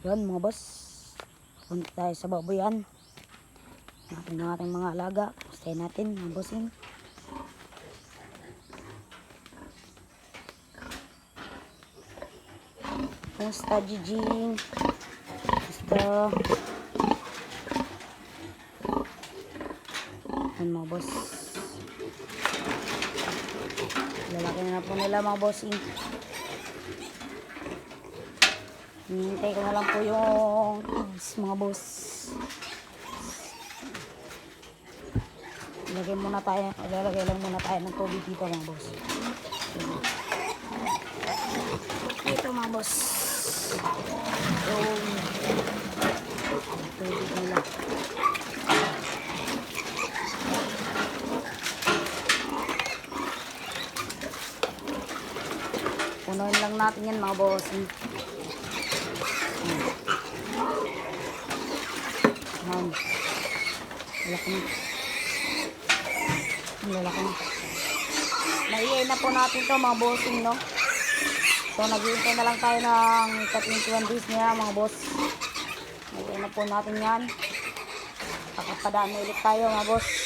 Yan mga boss. Punta tayo sa baboyan. Natin ang ating mga alaga. Stay natin mga bossing. Basta Jijing. Basta. Yan mga boss. Lalaki na po nila mga bossing. Hinihintay ko na lang po yung kids mga boss. Lalagay lang muna tayo ng tubig dito mga boss. Ito mga boss. Yung tubig nila. Punuin lang natin yan mga boss. Yan. Lalaki na. Lalaki na. Naiiay na po natin to mga bossing, no? So naghihintay na lang tayo ng 21 days niya mga boss. Naiiay na po natin yan. Kakapadaan ulit tayo mga boss.